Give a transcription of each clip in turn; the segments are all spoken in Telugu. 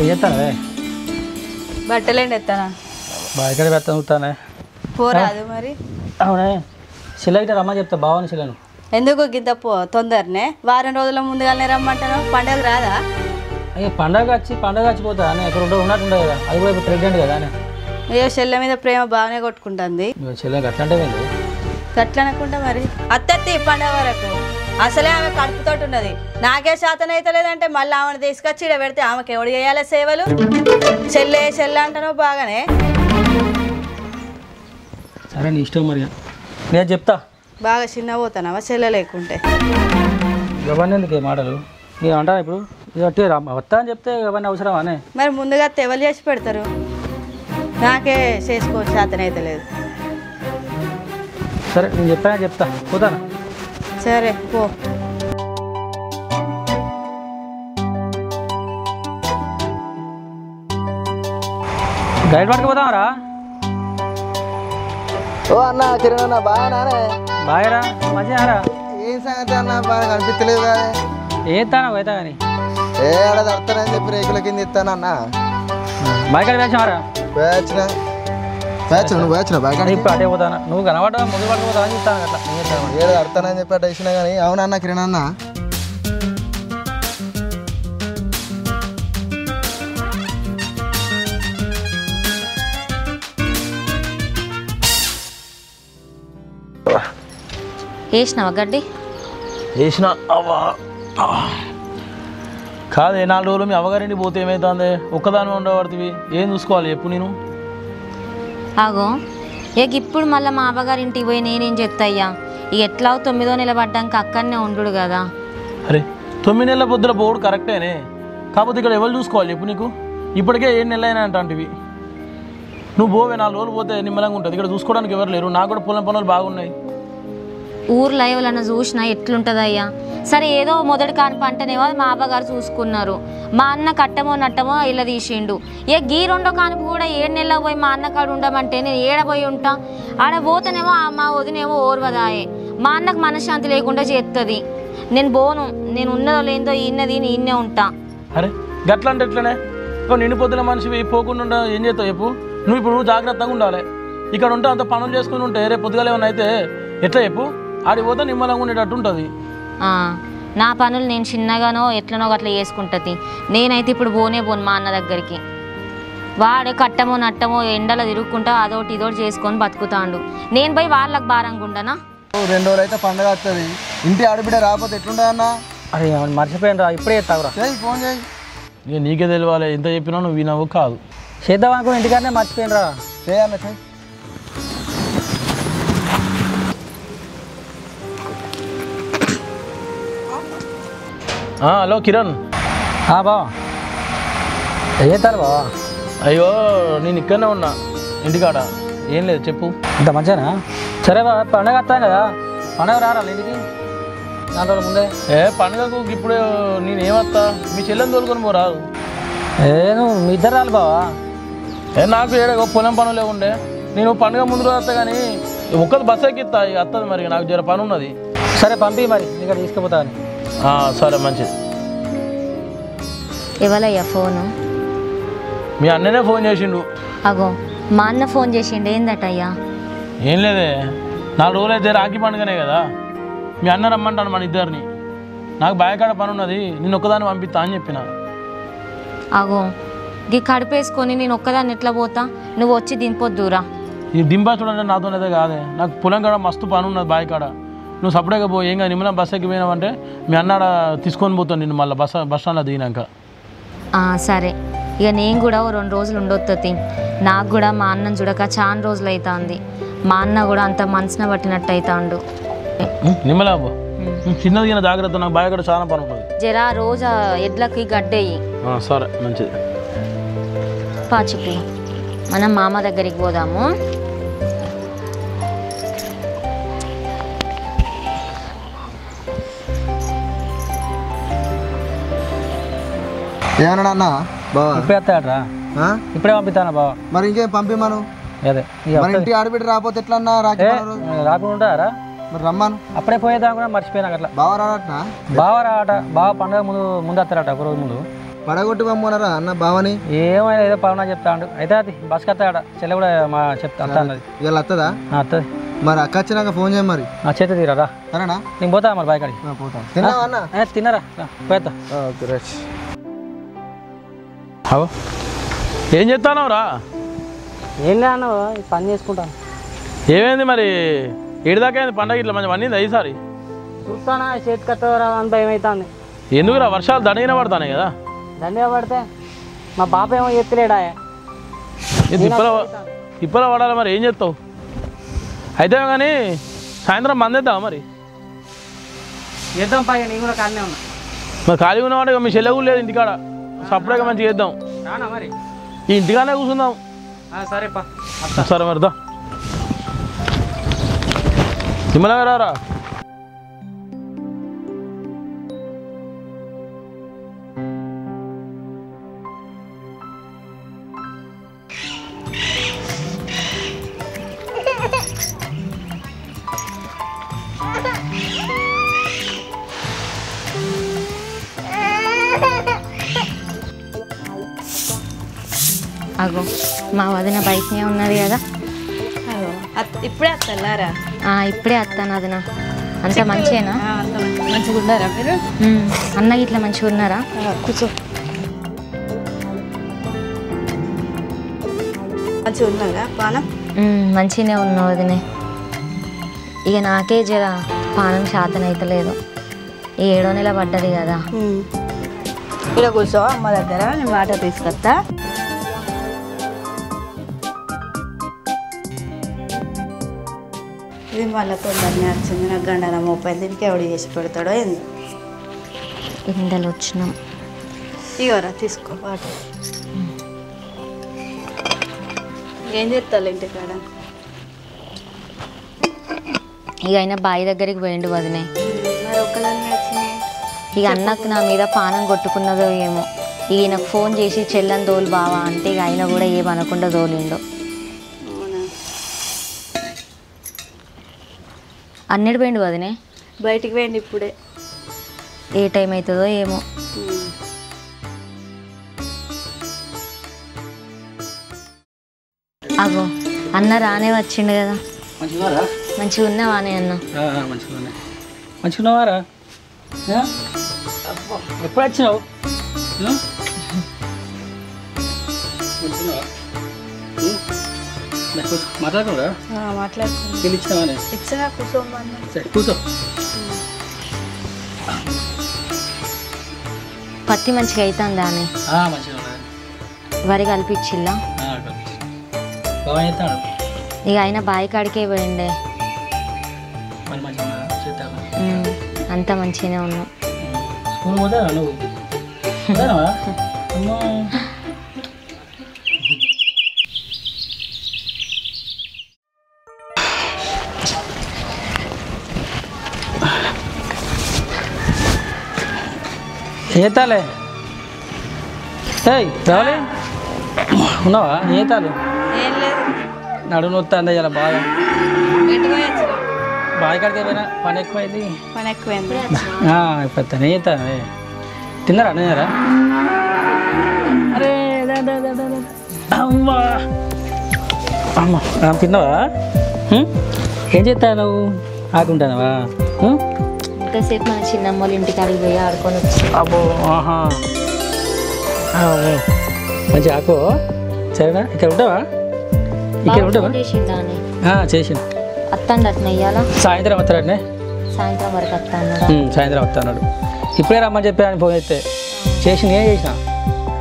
ఏం చేస్తానే బట్టలేండి ఎత్తానా బాగా పెడతానే పోరాదు మరి అవునే శిల ఇట్లా రమ్మని చెప్తా బావని శిలను ఎందుకు గింత తొందరనే వారం రోజుల ముందుగానే రమ్మంటాను పండుగ రాదా అయ్యో పండగ వచ్చిపోతా అని ఎక్కడ ఉన్నట్టుండే కదా అది కూడా ఇప్పుడు ప్రెగ్నెంట్ కదా అని అయ్యో చెల్లె మీద ప్రేమ బాగానే కొట్టుకుంటుంది శిలకి అట్లా అంటే అట్లా అనుకుంటా మరి అత్తత్తి పండగ వరకు అసలే ఆమె కడుపుతోటి ఉన్నది నాకే శాతం అయితే లేదంటే మళ్ళీ ఆమెను తీసుకొచ్చి ఇక్కడ పెడితే ఆమెకి ఎవడు చేయాలి సేవలు చెల్లె అంటానో బాగానే సరే నీ ఇష్టం మరి నేను చెప్తా బాగా చిన్న పోతానవా చెల్లె లేకుంటే ఎవరిని ఎందుకు మాటలు నేను అంటాను ఇప్పుడు ఇది వస్తా అని చెప్తే ఎవరిని అవసరమా అనే మరి ముందుగా తెవలు చేసి పెడతారు నాకే చేసుకో శాతం అయితే లేదు సరే నేను చెప్తా పోతాను సరే పో గైడ్ పట్టుకుపోతామరా ఓ అన్న కిరణ్ అన్న బాగానే బాగారా మంచిగారా ఏం సంగతి అన్న బాగా కనిపించలేదు కదా ఏం తానా పోతా కానీ ఏ ఆడ తడతానని చెప్పి రేకుల కింద ఇస్తానన్న బాగా వేసామారా నువ్వు వేచిన బాగా ఇప్పుడు అటే పోతాను నువ్వు కనబడ్డా ముందు పట్టుకుపోతా అని చెప్తాను అట్లా ఏడు తడతానని చెప్పి అట్ట వేసినా కానీ అవునన్న కిరణ్ అన్న వేసినావా గడ్డి వేసిన అవ్వా కాదే 4 రోజులు మీ అవ్వగారింటి పోతే ఏమవుతుంది ఒక్కదాని ఉండబడుతుంది ఏం చూసుకోవాలి ఎప్పుడు నేను ఆగో ఇప్పుడు మళ్ళీ మా అవ్వగారింటికి పోయి నేనేం చెప్తాయ్యా ఇక ఎట్లా 9వ నెల పడ్డాక అక్కడనే ఉండు కదా అరే 9 నెలల పొద్దుల పోడు కరెక్టేనే కాకపోతే ఇక్కడ ఎవరు చూసుకోవాలి చెప్పు నీకు ఇప్పటికే 7 నెలలు అయినా అంటాంటివి నువ్వు పోవే 4 రోజులు పోతే నిమ్మలంగా ఉంటుంది ఇక్కడ చూసుకోవడానికి ఎవరు లేరు నాకు కూడా పొలం పనులు బాగున్నాయి ఊర్లో ఎవరన్నా చూసినా ఎట్లుంటుందయ్యా సరే ఏదో మొదటి కాని పంటనేమో మా అవ్వగారు చూసుకున్నారు మా అన్న కట్టమో నట్టమో ఇలా తీసిండు గీ 2వ కానుపు కూడా 7 నెలలకు పోయి మా అన్న కాడు ఉండమంటే నేను ఏడపోయి ఉంటా ఆడ పోతేనేమో మా వదినేమో ఓర్వదాయే మా అన్నకు మనశ్శాంతి లేకుండా చేస్తుంది నేను పోను నేను ఉన్నదో లేదో ఇన్నది ఇన్నే ఉంటా అరే గట్లా అంటే ఎట్లనే నిండు పొద్దున మనిషివి పోకుండా ఏం చేస్తావు చెప్పు నువ్వు జాగ్రత్తగా ఉండాలి ఇక్కడ ఉంటే అంత పనులు చేసుకుని ఉంటే రేపు పొద్దుగాల ఏమన్నా అయితే ఎట్లా చెప్పు ఆడి పోతే నిమ్మలంగా ఉండేటట్టు ఉంటుంది నా పనులు నేను చిన్నగానో ఎట్లనో అట్లా చేసుకుంటుంది నేనైతే ఇప్పుడు పోను మా అన్న దగ్గరికి వాడు కట్టమో నట్టమో ఎండలో తిరుగుకుంటా అదోటి ఇదోటి చేసుకొని బతుకుతాండు నేను పోయి వాళ్ళకి భారంగా ఉండనా 2 రోజులు అయితే పండుగ వస్తుంది ఇంటి ఆడబిడ్డ రాకపోతే ఎట్లుంటుంది అన్న అరే మర్చిపోయాను రా ఇప్పుడే చెప్తావురా ఫోన్ చేయి ఇక నీకే తెలియాలి ఎంత చెప్పినా నువ్వు వినవు కాదు చేద్దాం అనుకుని ఇంటికాడనే మర్చిపోయాను రా చేయన్న చేయి హలో కిరణ్ బావా ఏం చేస్తారు బావా అయ్యో నేను ఇక్కడనే ఉన్నా ఇంటికాడ ఏం లేదు చెప్పు ఇంత మంచిగానా సరే బావ పండగ వస్తాను కదా పండగ రారా ఇంటికి 4 రోజుల ముందే పండుగకు ఇప్పుడు నేను ఏమత్తా మీ చెల్లెని తోలుకొని పోరాదు నువ్వు మీ ఇద్దరు రాలి బావా నాకు ఏడో పొలం పనులే ఉండే నేను పండుగ ముందు రోజు వస్తా కానీ ఒక్కరు బస్సు ఎక్కిస్తా ఇక వస్తుంది మరి నాకు జర పని ఉన్నది సరే పంపి మరి ఇక్కడ తీసుకుపోతా అని సరే మంచిది ఎవరయ్యా ఫోను మీ అన్ననే ఫోన్ చేసిండు అగో మా అన్న ఫోన్ చేసిండు ఏందటయ్యా ఏం లేదే 4 రోజులు అయితే రాఖీ పండుగనే కదా మీ అన్న రమ్మంటాను మన ఇద్దరిని నాకు బాయకాడ పని ఉన్నది నేను ఒక్కదాన్ని పంపిస్తా అని చెప్పిన అగో గీ కడిపేసుకొని నేను ఒక్కదాన్ని ఎట్లా పోతా నువ్వు వచ్చి దింపొద్దురా ఈ దింపా చూడండి నాతోనైతే కాదే నాకు పొలం కాడ మస్తు పని ఉన్నది బాయకాడ నువ్వు సపరేట్గా పోయి ఏం కాదు నిమ్మలం బస్ ఎక్కిపోయినావంటే మీ అన్నాడ తీసుకొని పోతాను నిన్ను మళ్ళీ బస్ స్టాండ్లో దిగినాక సరే ఇక నేను కూడా 2 రోజులు ఉండొస్తుంది నాకు కూడా మా అన్నం చూడక చాలా రోజులు అవుతుంది మా అన్న కూడా అంత మనసున పట్టినట్టు అవుతాడు నిమ్మలాబు చిన్నది జాగ్రత్త నాకు బాయకాడ చాలా పని ఉంటుంది జరా రోజు ఎడ్లకి గడ్డయ్యి సరే మంచిది పాచికి మనం మామ దగ్గరికి పోదాము ఏమన్నా అన్న బావా ఇప్పుడే వస్తాడరా ఇప్పుడే పంపిస్తాను బావా మరి ఇంకేం పంపిమను అదే మరి ఇంటి ఆడబిడ్డ రాకపోతే ఎట్లన్నా రాకుండా ఉంటారా మరి రమ్మాను అప్పుడే పోయేదా కూడా మర్చిపోయినా అట్లా బావ రాడట బావ రాట బావ పండుగ ముందు వస్తారట ఒక రోజు ముందు పడగొట్టి పంపనరా అన్న బావని ఏమైనా ఏదో పవనా చెప్తాడు అయితే అది బస్కి వస్తాడ చెల్లె కూడా మా చెప్తా అన్నది ఇవాళ వస్తుందా వస్తుంది మరి అక్క వచ్చినాక ఫోన్ చేయ మరి ఆ చేత తీరా సరేనా నేను పోతా మరి బాయ్ పోతాం తిన్నావా అన్న తిన్నారా పోతా అవు ఏం చెప్తాను రా ఏం లేను పని చేసుకుంటాను ఏమైంది మరి ఏడుదాకా అయింది పండగ ఇట్లా మంచి పనింది ఈసారి చూస్తానా చేతికి వస్తుందా అని భయం అవుతుంది ఎందుకురా వర్షాలు దండగిన పడతానే కదా దండిగా పడితే మా బాప ఏమో ఎత్తులేడా తిప్పల పడాలి మరి ఏం చేస్తావు అయితే కానీ సాయంత్రం మందేద్దాం మరి చేద్దాం పై నేను కూడా కాలనే ఉన్నా మరి ఖాళీగా ఉన్నవాడు మీ చెల్లె కూడా లేదు ఇంటికాడ సపరేట్గా మంచిగా చేద్దాం రానా మరి ఈ ఇంటికానే కూర్చుందాం సరేపా సరే మరిదా నిమ్మలంగా రారా అగో మా వదిన బయటనే ఉన్నది కదా ఇప్పుడే వస్తారా ఇప్పుడే వస్తాను వదిన అంత మంచిగా మంచిగా ఉన్నారా మీరు అన్న ఇట్లా మంచిగా ఉన్నారా కూర్చో మంచిగా ఉన్నారా పానం మంచిగానే ఉన్నా వదినే ఇక నాకే జర పానం శాతం అవుతలేదు ఈ 7వ నెల పడ్డది కదా ఇలా కూర్చో అమ్మ దగ్గర నేను వాటర్ తీసుకొస్తా ఇది మళ్ళీ తొందరనే వచ్చింది నాకు గండన మోపైంది దీనికి ఎవడు చేసి పెడతాడో ఏంది ఎండలు వచ్చినాం ఇగోరా తీసుకో వాటర్ ఏం చేస్తావు ఇంటికాడ ఇక అయినా బావి దగ్గరికి పోయిండు వదినే మరి ఒక్కదాన్ని వచ్చినాయి ఇక అన్నకు నా మీద పానం కొట్టుకున్నదో ఏమో ఇక నాకు ఫోన్ చేసి చెల్లని దోలు బావా అంటే ఇక అయినా కూడా ఏమనకుండా దోలిండు అవునా అన్నిటి పోయిండు వదినే బయటికి పోయింది ఇప్పుడే ఏ టైం అవుతుందో ఏమో అగో అన్న రానే వచ్చిండు కదా మంచిగా మంచిగా ఉన్నావానే అన్న మంచిగా ఉన్నావారా ఎప్పుడు వచ్చినావు మాట్లాడుకున్నారా మాట్లాడుకున్నా తెలిసినావానే ఇచ్చినా కూర్చోమన్నా సరే కూర్చో పత్తి మంచిగా అవుతుందా అని మంచిగా ఉన్నది వరి కలిపిచ్చిల్లా బాగా చేస్తాడు ఇక ఆయన బావి కాడికే పోయిండే మరి మంచిగా చేస్తాను అంతా మంచిగానే ఉన్నాం స్కూల్ పోతావా నువ్వు పోతావా అమ్మో ఏతాలే ఏయ్ రావాలి ఉన్నావా ఏతాలు ఏం లేదు నడుము నొత్తాందా ఇలా బాగా ఎటు పోయొచ్చు బాగా కడితే పోయినా పని ఎక్కువైంది పని ఎక్కువైంది ఇప్పుడు ఏతాను తిన్నారా తిన్నారా అరే అమ్మా అమ్మ తిన్నావా ఏం చేస్తావు నువ్వు ఆకుంటానవా ఇంతసేపు మన చిన్నమ్మ వాళ్ళ ఇంటికి అడిగి పోయి ఆడుకొని వచ్చి అబ్బో ఆహా మంచి ఆకో సరేనా ఇక్కడ ఉంటావా ఇక్కడ ఉంటావా చేసిండా అని చేసిండు అత్తండి అట్లా వెయ్యాలా సాయంత్రం వస్తాడనే సాయంత్రం వరకు వస్తా అన్నాడా సాయంత్రం వస్తాడు ఇప్పుడే రమ్మని చెప్పాను ఫోన్ అయితే చేసి నేను చేసిన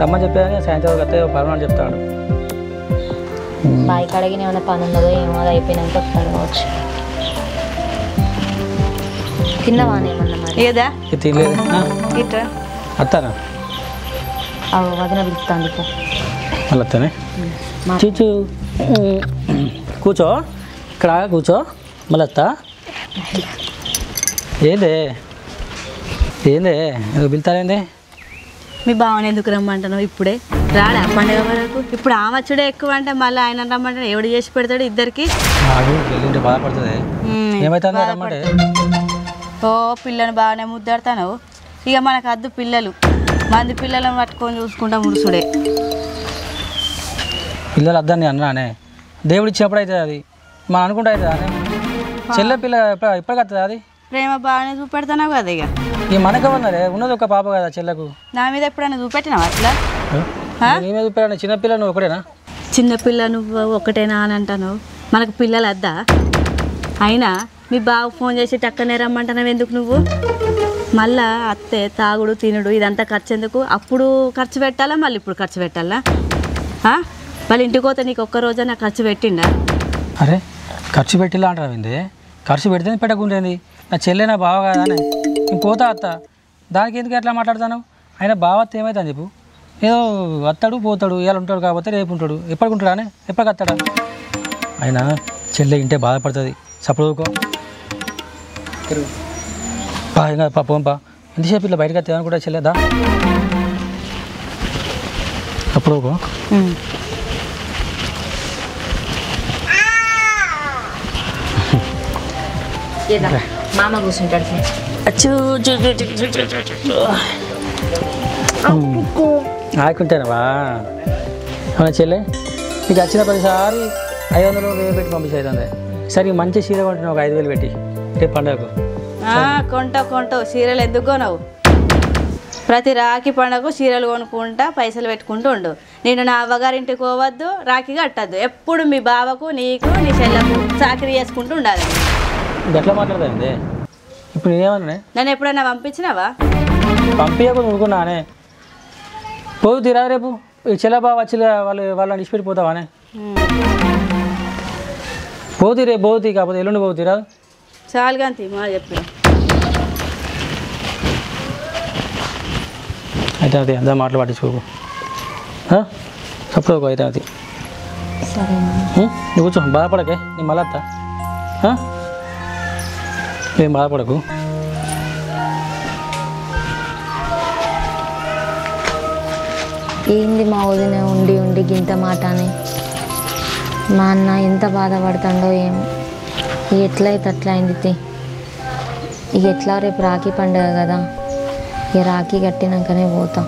రమ్మని చెప్పాను సాయంత్రం వరకు వస్తే పర్వాలని చెప్తాడు బావి కడిగిన ఏమైనా పని ఉన్నదో ఏమో అది అయిపోయినాక వస్తాడు కావచ్చు తిన్నవానే ఏమన్నా మరి ఏదా తినలేదు ఇట్రా వస్తానా వదిన పిలుస్తాను ఇట్లా మళ్ళీ వస్తానే చూచు కూర్చో ఇక్కడ కూర్చో మళ్ళీ వస్తా ఏందే పిలుతారేంది మీ బావని ఎందుకు రమ్మంటాను ఇప్పుడే రాడా పండుగ వరకు ఇప్పుడు ఆమచ్చుడే ఎక్కువ అంటే మళ్ళీ ఆయన రమ్మంటాడు ఎవడు చేసి పెడతాడు ఇద్దరికి వెళ్ళింటే బాధపడుతుంది ఏమవుతుందో రమ్మంటే ఓ పిల్లని బాగానే ముద్దాడుతాను ఇక మనకు అద్దు పిల్లలు మంది పిల్లలను పట్టుకొని చూసుకుంటా ముడుసుడే. పిల్లలు వద్దని అన్నానే, దేవుడు ఇచ్చినప్పుడు అవుతుంది అది, మనం అనుకుంటా అవుతుంది అనే. చెల్లె పిల్ల ఎప్పటికి వస్తుంది అది? ప్రేమ బాగానే చూపెడతావు కదా. ఈ మనకు ఉన్నారే, ఉన్నది ఒక పాప కదా చెల్లకు. నా మీద ఎప్పుడైనా చూపెట్టినావు అట్లా? నీ మీద చూపెట్టాను. చిన్నపిల్ల నువ్వు ఒకటేనా? చిన్నపిల్ల నువ్వు ఒకటేనా అని అంటాను. మనకు పిల్లలు వద్దా? అయినా మీ బావ ఫోన్ చేసి టక్కనే రమ్మంటున్నావు ఎందుకు నువ్వు? మళ్ళా అత్తే తాగుడు తినుడు ఇదంతా ఖర్చు ఎందుకు? అప్పుడు ఖర్చు పెట్టాలా, మళ్ళీ ఇప్పుడు ఖర్చు పెట్టాలా? వాళ్ళ ఇంటికి పోతే నీకు ఒక్క రోజైనా ఖర్చు పెట్టిండా? అరే ఖర్చు పెట్టిలా అంటారు ఏంది? ఖర్చు పెడితే పెట్టకుంటేంది? నా చెల్లె నా బావ కదా అని నేను పోతా అత్త, దానికి ఎందుకు ఎట్లా మాట్లాడతాను? ఆయన బావత్త ఏమవుతుంది చెప్పు? ఏదో వస్తాడు పోతాడు, ఇవాళ ఉంటాడు కాకపోతే రేపు ఉంటాడు. ఎప్పటికి ఉంటాడా అని? ఎప్పటికి వస్తాడా? ఆయన చెల్లె ఇంటే బాధపడుతుంది. సపోకో ఇంకా పోంపా. ఎంతసేపు ఇట్లా బయటకు వస్తాను కూడా చెల్లెదా అప్పుడు మామ కూర్చుంటాడు. ఆకుంటానవా? అవునా చెల్లె, నీకు వచ్చిన ప్రతిసారి 500 1000 పెట్టి పంపించేస్తుంది. సరే మంచి చీర కొంటున్నావు ఒక 5000 పెట్టి రేపు పండుగకు. కొంటావు చీరలు ఎందుకు కొనవు? ప్రతి రాఖీ పండుగకు చీరలు కొనుక్కుంటా పైసలు పెట్టుకుంటూ ఉండు. నేను నా అవ్వగారింటికి పోవద్దు, రాఖీ కట్టద్దు. ఎప్పుడు మీ బావకు నీకు నీ చెల్లకు చాకరీ చేసుకుంటూ ఉండాలి. ఎట్లా మాట్లాడతాండి ఇప్పుడు? నేనేమన్నా నన్ను ఎప్పుడైనా పంపించినావా? పంపించకుండా అనుకున్నానే. పోదు తీరా రేపు చెల్ల బావ వచ్చి వాళ్ళని ఇచ్చిపెట్టిపోతావానే? పోతీ రేపు పోతీ, కాకపోతే ఎల్లుండి పోతీరా? చాలు కాంతి మా చెప్పిన అయితే అది అంతా మాటలు పట్టించుకోకు. అప్పుడు అయితే అది నువ్వు కూర్చో, బాధపడకే. నీ మళ్ళీ అత్త ఏం బాధపడకు. ఏంది మా వదిన ఉండి ఉండి గింత మాట అని? మా అన్న ఎంత బాధపడుతుండో ఏమో. ఎట్లయితే అట్లా అయింది. ఇక ఎట్లా రేపు రాఖీ పండుగ కదా, ఇక రాఖీ కట్టినాకనే పోతా.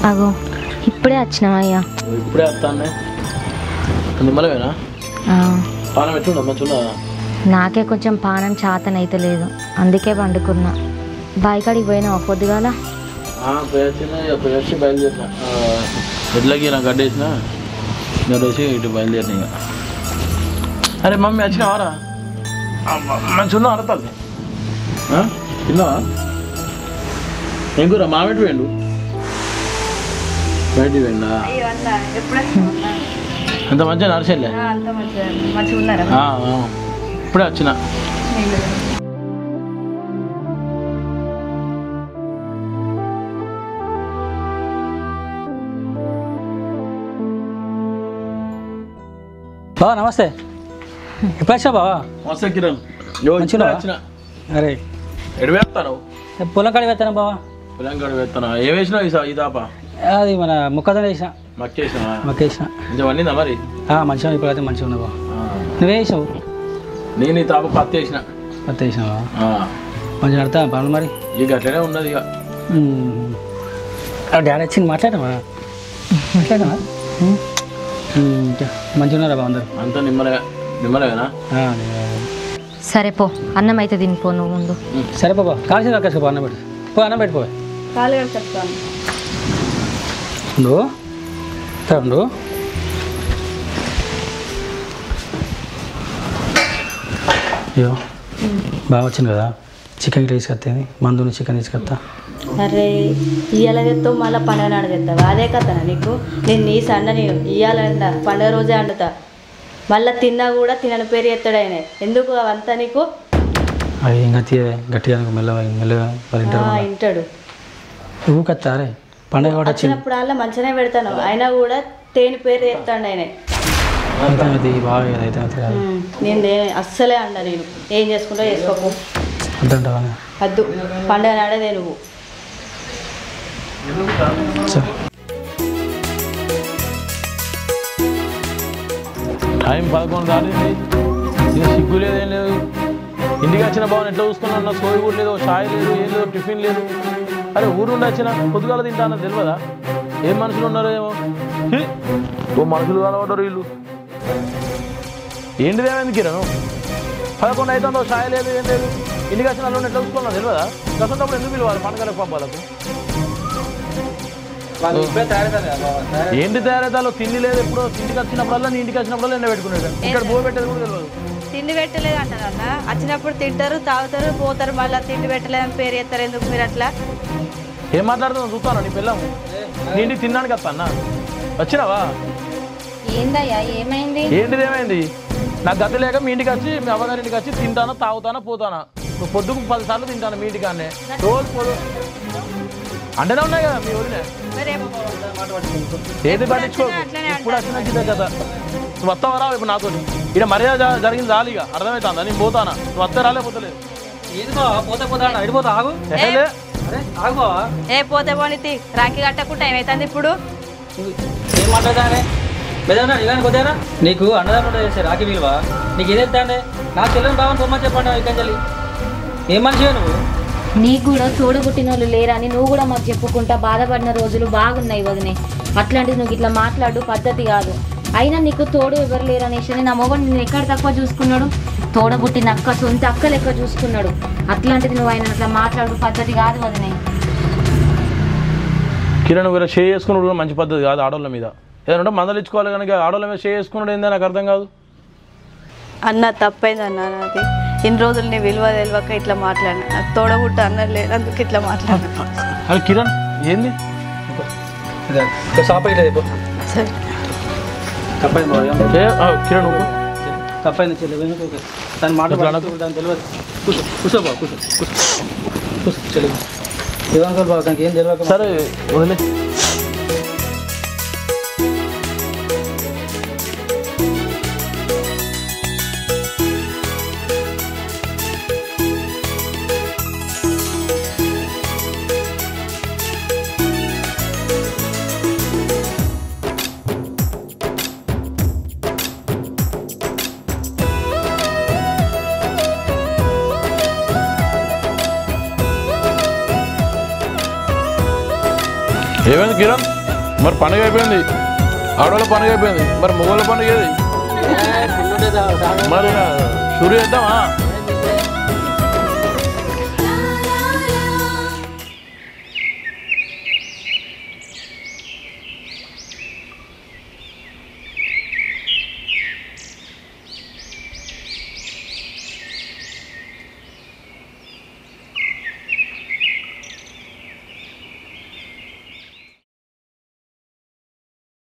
అగో ఇప్పుడే వచ్చినావయ్యా? ఇప్పుడే వస్తానే. నిమ్మలమేనా? పానం ఎట్లున్నా? మంచిగా నాకే కొంచెం పానం చాతనైతే లేదు, అందుకే పండుకున్నా. బాయికాడికి పోయినావా పొద్దుగాల? పోయొచ్చి బయలుదేరిన. ఎట్లకి నాకు గడ్డేసిన గడ్డేసి ఇటు బయలుదేరిన. ఇక అరే మమ్మీ వచ్చినావారా? మంచిగా అడతాలి. తిన్నావా? ఏం కూర? మామిడి వేయండు బయటికి వేయండా? అంత మంచిగా నడిచేలే. ఇప్పుడే వచ్చిన. బావా నమస్తే. ఎప్పుడు వచ్చా బావా? నమస్తే కిరణ్. వచ్చిన. అరే ఎడు వేస్తాను? పొలం కాడికి వేస్తాను బావా. పొలం కాడికి వేస్తాను. ఏం వేసినావు ఈ దాప? అది మన మొక్కజొన్న వేసిన. మక్కేసిన కొంచెం వండిందా మరి? మంచిగా ఇప్పుడైతే మంచిగా ఉన్నావా? నువ్వే వేసావు? నేను ఈ తాప పత్తి వేసిన. పత్తి వేసినావా? మంచిగా నడతా పనులు మరి? ఇక అట్లనే ఉన్నది. ఇక డాడీ వచ్చింది మాట్లాడమా? మాట్లాడమా? మంచిగా ఉన్నారా బావ అందరు? అంతా నిమ్మలేనా? సరే పో, అన్నం అయితే తినిపో నువ్వు ముందు. సరే బాబా, కాల్సింది అక్కసుకో. అన్నం పెట్టు పో, అన్నం పెట్టుకో. ఉండు అయ్యో బాగా వచ్చింది కదా, చికెన్ తీసుకొస్తాను. మందుని చికెన్ తీసుకొస్తా. అరే ఇయ్యాల తెస్తావు, మళ్ళీ పండుగ నాడు తెస్తావు. అదే కదా నీకు. నేను నీ సండ నేను ఇయ్యాలంట, పండుగ రోజే వండుతా. మళ్ళీ తిన్నా కూడా తినని పేరు ఎత్తాడు ఆయన. ఎందుకు అవంతా నీకు? అవి ఇంకా గట్టిగా మెల్లగా వింటాడు. నువ్వు కత్తారే పండుగ కూడా వచ్చినప్పుడు అలా మంచిగానే పెడతాను, అయినా కూడా తేని పేరు ఎత్తాడు ఆయన. నేను అస్సలే అండ. నేను ఏం చేసుకుంటా చేసుకోకు వద్దు. పండుగ నాడేదే నువ్వు. టైం 11 దాటింది, ఇది సిగ్గు లేదు ఏం లేదు. ఇంటికి వచ్చిన బావని ఎట్లా చూసుకున్నా, నా సోయి కూడా లేదు, షాయి లేదు, ఏం లేదు, టిఫిన్ లేదు. అరే ఊరు నుండి వచ్చిన పొద్దుగాల తింటానని తెలియదా? ఏం మనుషులు ఉన్నారో ఏమో, ఓ మనుషులు కలవడరు వీళ్ళు. ఏంటిదేమైంది కిరణ్? 11 అవుతుందో షాయి లేదు, ఏం లేదు. ఇంటికి వచ్చిన వాళ్ళు ఎట్లా చూసుకున్నా తెలియదా? గసంటప్పుడు ఎందుకు పిలవాలి పండుగలకు పబ్బాలకు? ఏంటి తయారైతే తిండి లేదు. ఎప్పుడో ఇంటికి వచ్చినప్పుడల్లా నీ ఇంటికి వచ్చినప్పుడల్లా ఎండ పెట్టుకునేది, ఇక్కడ బో పెట్టేది కూడా తెలియదు. తిండి పెట్టలేదు అంటారు అన్న, వచ్చినప్పుడు తింటారు తాగుతారు పోతారు, మళ్ళీ తిండి పెట్టలేదని పేరు ఎత్తారు. ఎందుకు మీరు అట్లా ఏం మాట్లాడుతున్నావు చూస్తాను. నీ పిల్లము నీ ఇంటికి తినడానికి వస్తా అన్న, వచ్చినావా? ఏందయ్యా ఏమైంది? ఏంటిది ఏమైంది? నాకు గతి లేక మీ ఇంటికి వచ్చి మీ అవ్వగారి ఇంటికి వచ్చి తింటానా తాగుతానా పోతానా. నువ్వు పొద్దుకు 10 సార్లు తింటాను మీ ఇంటికి అన్నే, రోజు పోదు అంటేనే ఉన్నాయి కదా మీ ఊరినే. ఏది పట్టించుకో, ఇప్పుడు వచ్చిన కదా. నువ్వు వస్తావా రావు ఇప్పుడు నాతో? ఇక్కడ మర్యాద జరిగింది రాలిగా, అర్థమవుతుందా? నేను పోతానా? నువ్వు వస్తే రాలే పోతలేదు. ఏ పోతే పోనీ రాఖీ కట్టకుండా ఏమైతుంది ఇప్పుడు? ఏం మాట్లాడతానే బెదన్నా ఇలాంటి కొద్దిగా నీకు అన్నదాన్ని చేసే రాఖీ విలువ నీకు ఏదైతే నా చెల్లెని బావని పొమ్మని చెప్పండి. ఇక్కడి ఏం మనిషివే నువ్వు? నీకు కూడా తోడబుట్టిన వాళ్ళు లేరని నువ్వు కూడా మాకు చెప్పుకుంటా బాధపడిన రోజులు బాగున్నాయి వదినే. అట్లాంటిది నువ్వు ఇట్లా మాట్లాడు పద్ధతి కాదు. అయినా నీకు తోడు ఎవరు లేరనేసి నా మొగడు నేను ఎక్కడ తక్కువ చూసుకున్నాడు? తోడబుట్టిన అక్క సొంత అక్క లెక్క చూసుకున్నాడు. అట్లాంటిది నువ్వు ఆయన అట్లా మాట్లాడు పద్ధతి కాదు వదినే. కిరణ్ వీళ్ళు షేర్ చేసుకున్నాడు కూడా మంచి పద్ధతి కాదు ఆడోళ్ళ మీద. ఏదంటే మందలు ఇచ్చుకోవాలి కనుక ఆడోళ్ళ మీద షేర్ చేసుకున్నాడు ఏందో నాకు అర్థం కాదు. అన్న తప్పైంది అన్న, నాది ఇన్ని రోజులు నీ విలువ తెలియక ఇట్లా మాట్లాడినా. నాకు తోడబుట్ట అన్న లేదు, అందుకు ఇట్లా మాట్లాడినా. అది కిరణ్ ఏంది షాప్ అయితే సరే తప్పైంది కిరణ్ తప్పైంది చెల్లి. దాని మాట దాని తెలియదు. కూర్చో కూర్చో బాబు కూర్చో కూర్చో చెల్లి. ఏమనుకోరు బాబు, దానికి ఏం తెలియదు. సరే వదిలే. ఏమైంది కిరణ్? మరి పండుగ అయిపోయింది, ఆడవాళ్ళ పండుగ అయిపోయింది, మరి మొగోళ్ళ పండుగ ఏది? మరి షురు చేద్దామా?